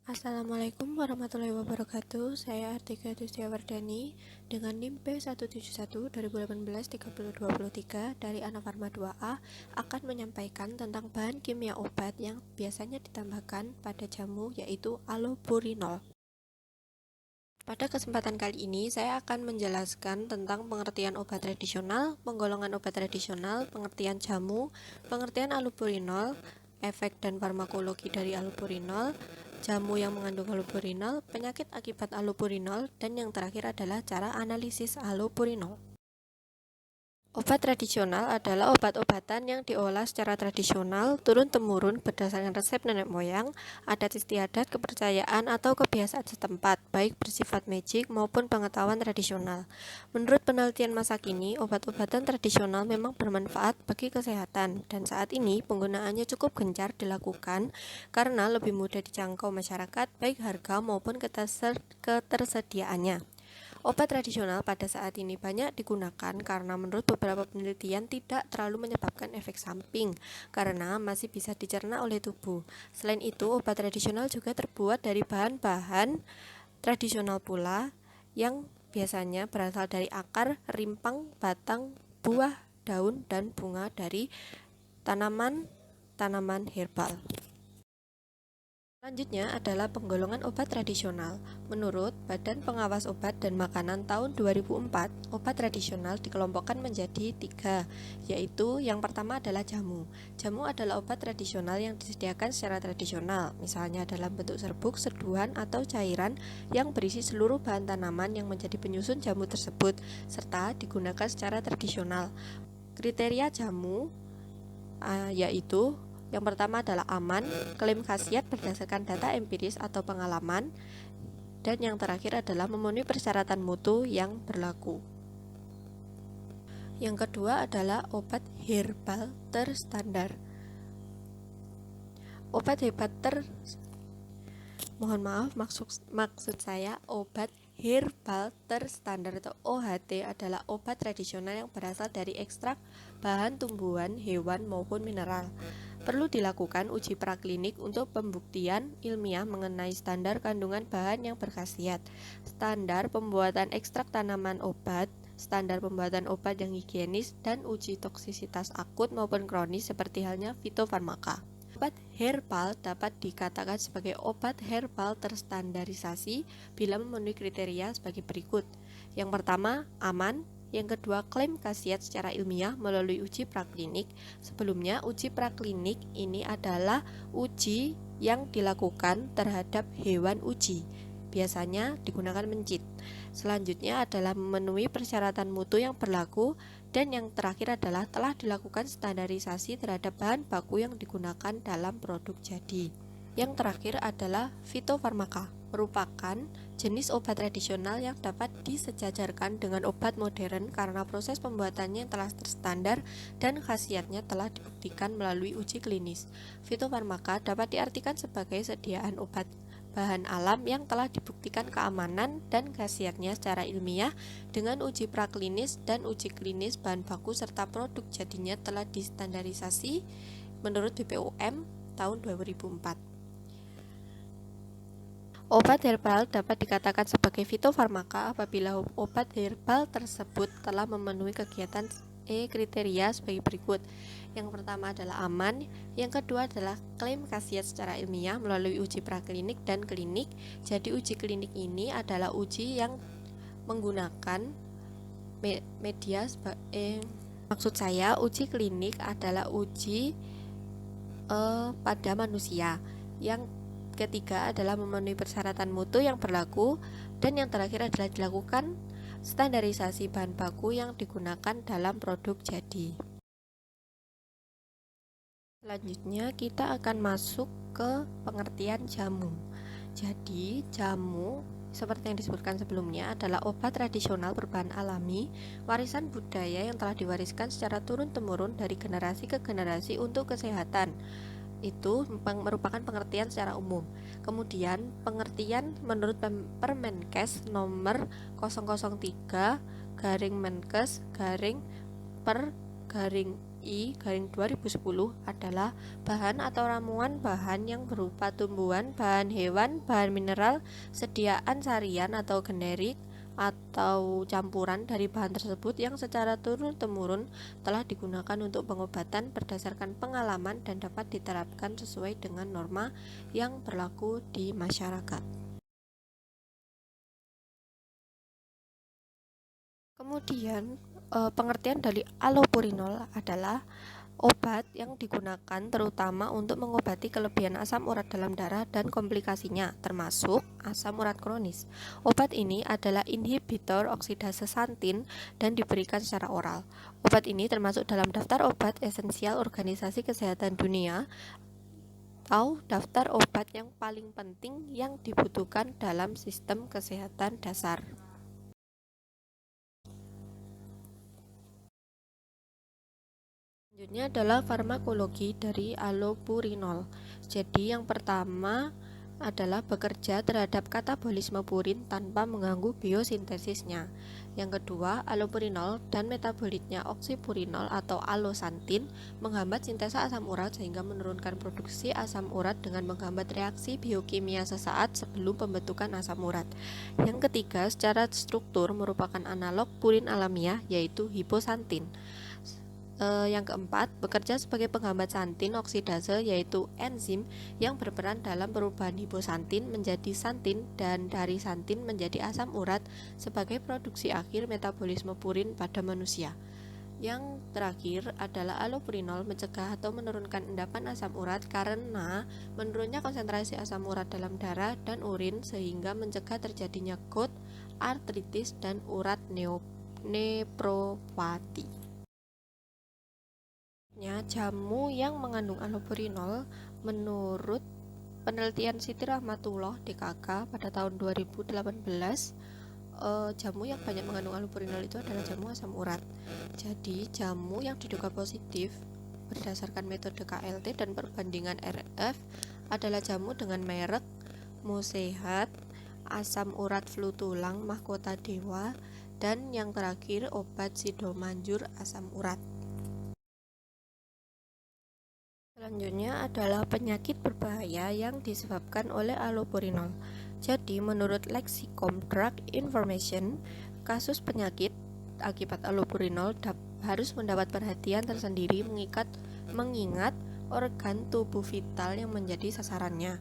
Assalamualaikum warahmatullahi wabarakatuh. Saya Artika Dustiawardani dengan NIM P171 2018 3023 dari Anafarma 2A akan menyampaikan tentang bahan kimia obat yang biasanya ditambahkan pada jamu, yaitu allopurinol. Pada kesempatan kali ini, saya akan menjelaskan tentang pengertian obat tradisional, penggolongan obat tradisional, pengertian jamu, pengertian allopurinol, efek dan farmakologi dari allopurinol, jamu yang mengandung allopurinol, penyakit akibat allopurinol, dan yang terakhir adalah cara analisis allopurinol. Obat tradisional adalah obat-obatan yang diolah secara tradisional, turun-temurun berdasarkan resep nenek moyang, adat istiadat, kepercayaan, atau kebiasaan setempat, baik bersifat magic maupun pengetahuan tradisional. Menurut penelitian masa kini, obat-obatan tradisional memang bermanfaat bagi kesehatan, dan saat ini penggunaannya cukup gencar dilakukan karena lebih mudah dijangkau masyarakat, baik harga maupun ketersediaannya. Obat tradisional pada saat ini banyak digunakan karena menurut beberapa penelitian tidak terlalu menyebabkan efek samping karena masih bisa dicerna oleh tubuh. Selain itu, obat tradisional juga terbuat dari bahan-bahan tradisional pula yang biasanya berasal dari akar, rimpang, batang, buah, daun, dan bunga dari tanaman herbal. Selanjutnya adalah penggolongan obat tradisional. Menurut Badan Pengawas Obat dan Makanan tahun 2004, obat tradisional dikelompokkan menjadi 3, yaitu yang pertama adalah jamu. Jamu adalah obat tradisional yang disediakan secara tradisional, misalnya dalam bentuk serbuk, seduhan, atau cairan yang berisi seluruh bahan tanaman yang menjadi penyusun jamu tersebut, serta digunakan secara tradisional. Kriteria jamu yaitu yang pertama adalah aman, klaim khasiat berdasarkan data empiris atau pengalaman, dan yang terakhir adalah memenuhi persyaratan mutu yang berlaku. Yang kedua adalah obat herbal terstandar. Obat obat herbal terstandar atau OHT adalah obat tradisional yang berasal dari ekstrak bahan tumbuhan, hewan maupun mineral. Perlu dilakukan uji praklinik untuk pembuktian ilmiah mengenai standar kandungan bahan yang berkhasiat, standar pembuatan ekstrak tanaman obat, standar pembuatan obat yang higienis, dan uji toksisitas akut maupun kronis seperti halnya fitofarmaka. Obat herbal dapat dikatakan sebagai obat herbal terstandarisasi bila memenuhi kriteria sebagai berikut. Yang pertama, aman. Yang kedua, klaim khasiat secara ilmiah melalui uji praklinik. Sebelumnya, uji praklinik ini adalah uji yang dilakukan terhadap hewan uji. Biasanya digunakan mencit. Selanjutnya adalah memenuhi persyaratan mutu yang berlaku, dan yang terakhir adalah telah dilakukan standarisasi terhadap bahan baku yang digunakan dalam produk jadi. Yang terakhir adalah fitofarmaka, merupakan jenis obat tradisional yang dapat disejajarkan dengan obat modern karena proses pembuatannya telah terstandar dan khasiatnya telah dibuktikan melalui uji klinis. Fitofarmaka dapat diartikan sebagai sediaan obat bahan alam yang telah dibuktikan keamanan dan khasiatnya secara ilmiah dengan uji praklinis dan uji klinis bahan baku serta produk jadinya telah distandarisasi menurut BPOM tahun 2004. Obat herbal dapat dikatakan sebagai fitofarmaka apabila obat herbal tersebut telah memenuhi kegiatan kriteria sebagai berikut. Yang pertama adalah aman, yang kedua adalah klaim khasiat secara ilmiah melalui uji praklinik dan klinik. Jadi uji klinik ini adalah uji yang menggunakan uji klinik adalah uji pada manusia. Yang ketiga adalah memenuhi persyaratan mutu yang berlaku, dan yang terakhir adalah dilakukan standarisasi bahan baku yang digunakan dalam produk jadi. Selanjutnya kita akan masuk ke pengertian jamu. Jadi jamu seperti yang disebutkan sebelumnya adalah obat tradisional berbahan alami, warisan budaya yang telah diwariskan secara turun-temurun dari generasi ke generasi untuk kesehatan. Itu merupakan pengertian secara umum. Kemudian pengertian menurut Permenkes nomor 003 Menkes per I/2010 adalah bahan atau ramuan bahan yang berupa tumbuhan, bahan hewan, bahan mineral, sediaan sarian atau generik, atau campuran dari bahan tersebut yang secara turun-temurun telah digunakan untuk pengobatan berdasarkan pengalaman dan dapat diterapkan sesuai dengan norma yang berlaku di masyarakat. Kemudian, pengertian dari allopurinol adalah obat yang digunakan terutama untuk mengobati kelebihan asam urat dalam darah dan komplikasinya, termasuk asam urat kronis. Obat ini adalah inhibitor oksidase santin dan diberikan secara oral. Obat ini termasuk dalam daftar obat esensial Organisasi Kesehatan Dunia atau daftar obat yang paling penting yang dibutuhkan dalam sistem kesehatan dasar. Selanjutnya adalah farmakologi dari allopurinol. Jadi yang pertama adalah bekerja terhadap katabolisme purin tanpa mengganggu biosintesisnya. Yang kedua, allopurinol dan metabolitnya oksipurinol atau allosantin menghambat sintesa asam urat sehingga menurunkan produksi asam urat dengan menghambat reaksi biokimia sesaat sebelum pembentukan asam urat. Yang ketiga, secara struktur merupakan analog purin alamiah yaitu hiposantin. Yang keempat, bekerja sebagai penghambat santin oksidase yaitu enzim yang berperan dalam perubahan hiposantin menjadi santin dan dari santin menjadi asam urat sebagai produksi akhir metabolisme purin pada manusia. Yang terakhir adalah allopurinol mencegah atau menurunkan endapan asam urat karena menurunnya konsentrasi asam urat dalam darah dan urin sehingga mencegah terjadinya gout, artritis, dan urat nefropati. Jamu yang mengandung allopurinol menurut penelitian Siti Rahmatullah DKK pada tahun 2018, jamu yang banyak mengandung allopurinol itu adalah jamu asam urat. Jadi jamu yang diduga positif berdasarkan metode KLT dan perbandingan RF adalah jamu dengan merek Musehat, asam urat flu tulang mahkota dewa, dan yang terakhir obat sidomanjur asam urat. Selanjutnya adalah penyakit berbahaya yang disebabkan oleh allopurinol. Jadi, menurut Lexicon Drug Information, kasus penyakit akibat allopurinol harus mendapat perhatian tersendiri mengingat organ tubuh vital yang menjadi sasarannya.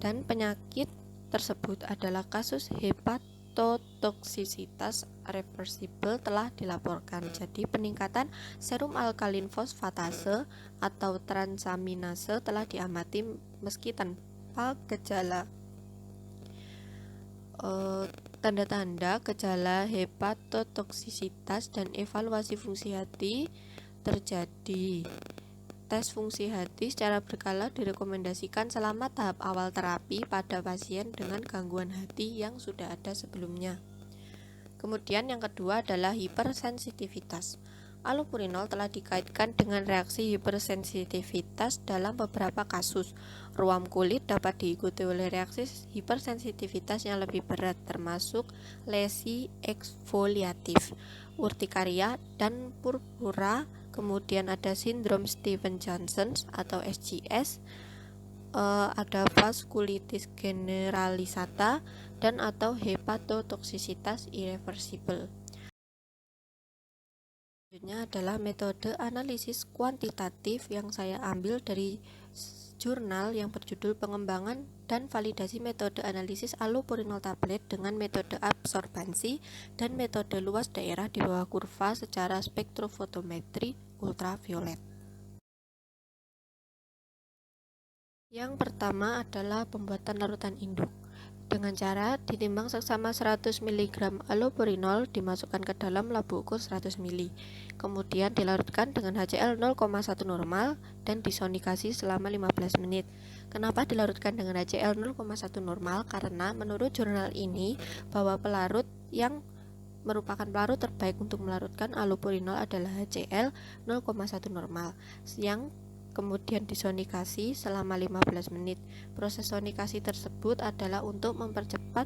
Dan penyakit tersebut adalah kasus hepatotoksisitas reversible telah dilaporkan. Jadi peningkatan serum alkalin fosfatase atau transaminase telah diamati meski tanpa gejala. Tanda-tanda gejala hepatotoksisitas dan evaluasi fungsi hati terjadi. Tes fungsi hati secara berkala direkomendasikan selama tahap awal terapi pada pasien dengan gangguan hati yang sudah ada sebelumnya. Kemudian yang kedua adalah hipersensitivitas. Allopurinol telah dikaitkan dengan reaksi hipersensitivitas dalam beberapa kasus. Ruam kulit dapat diikuti oleh reaksi hipersensitivitas yang lebih berat, termasuk lesi eksfoliatif, urtikaria, dan purpura. Kemudian ada sindrom Stevens-Johnson atau SJS, ada vaskulitis generalisata, dan atau hepatotoksisitas irreversible. Selanjutnya adalah metode analisis kuantitatif yang saya ambil dari jurnal yang berjudul Pengembangan dan Validasi Metode Analisis Allopurinol Tablet dengan metode absorbansi dan metode luas daerah di bawah kurva secara spektrofotometri ultraviolet. Yang pertama adalah pembuatan larutan induk. Dengan cara ditimbang seksama 100 mg allopurinol dimasukkan ke dalam labu ukur 100 ml. Kemudian dilarutkan dengan HCl 0,1 normal dan disonikasi selama 15 menit. Kenapa dilarutkan dengan HCl 0,1 normal? Karena menurut jurnal ini bahwa pelarut yang merupakan pelarut terbaik untuk melarutkan allopurinol adalah HCl 0,1 normal yang kemudian disonikasi selama 15 menit. Proses sonikasi tersebut adalah untuk mempercepat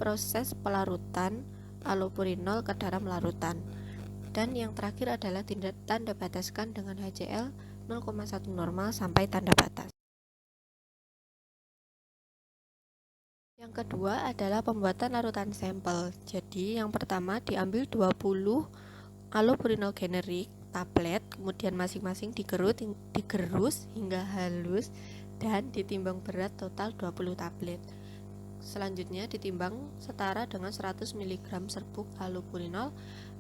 proses pelarutan allopurinol ke dalam larutan. Dan yang terakhir adalah tanda bataskan dengan HCl 0,1 normal sampai tanda batas. Yang kedua adalah pembuatan larutan sampel. Jadi yang pertama diambil 20 allopurinol generik tablet, kemudian masing-masing digerus hingga halus dan ditimbang berat total 20 tablet. Selanjutnya ditimbang setara dengan 100 mg serbuk allopurinol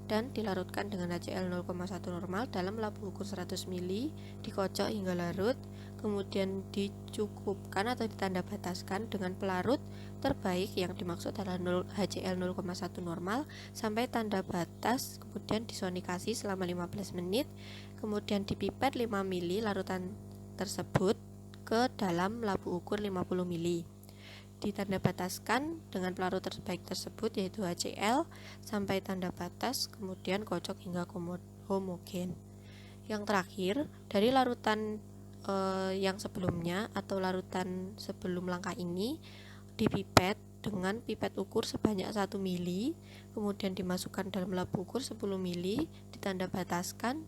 dan dilarutkan dengan HCl 0,1 normal dalam labu ukur 100 ml, dikocok hingga larut, kemudian dicukupkan atau ditanda bataskan dengan pelarut terbaik yang dimaksud adalah HCl 0,1 normal sampai tanda batas, kemudian disonikasi selama 15 menit, kemudian dipipet 5 ml larutan tersebut ke dalam labu ukur 50 ml. Ditanda bataskan dengan pelarut terbaik tersebut yaitu HCl sampai tanda batas, kemudian kocok hingga homogen. Yang terakhir, dari larutan yang sebelumnya atau larutan sebelum langkah ini dipipet dengan pipet ukur sebanyak 1 ml, kemudian dimasukkan dalam labu ukur 10 ml, ditanda bataskan,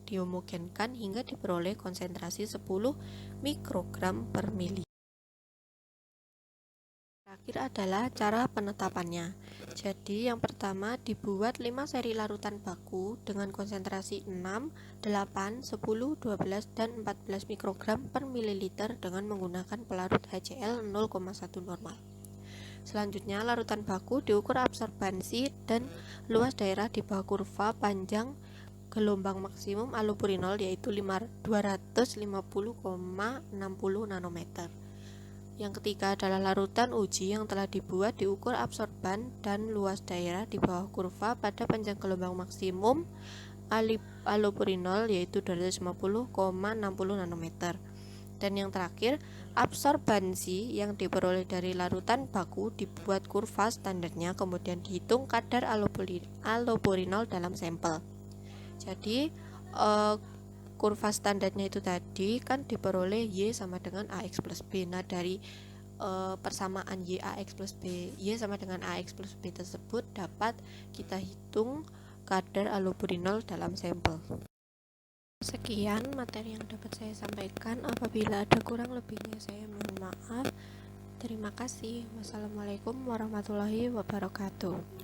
dihomogenkan hingga diperoleh konsentrasi 10 mikrogram per mili. Terakhir adalah cara penetapannya. Jadi yang pertama dibuat 5 seri larutan baku dengan konsentrasi 6, 8, 10, 12, dan 14 mikrogram per mililiter dengan menggunakan pelarut HCl 0,1 normal. Selanjutnya larutan baku diukur absorbansi dan luas daerah di bawah kurva panjang gelombang maksimum allopurinol yaitu 250,60 nanometer. Yang ketiga adalah larutan uji yang telah dibuat diukur absorban dan luas daerah di bawah kurva pada panjang gelombang maksimum allopurinol yaitu 250,60 nanometer. Dan yang terakhir, absorbansi yang diperoleh dari larutan baku dibuat kurva standarnya, kemudian dihitung kadar allopurinol dalam sampel. Jadi kurva standarnya itu tadi kan diperoleh Y sama dengan AX plus B. Nah dari persamaan Y AX plus B, Y sama dengan AX plus B tersebut dapat kita hitung kadar allopurinol dalam sampel. Sekian materi yang dapat saya sampaikan. Apabila ada kurang lebihnya saya mohon maaf. Terima kasih. Wassalamualaikum warahmatullahi wabarakatuh.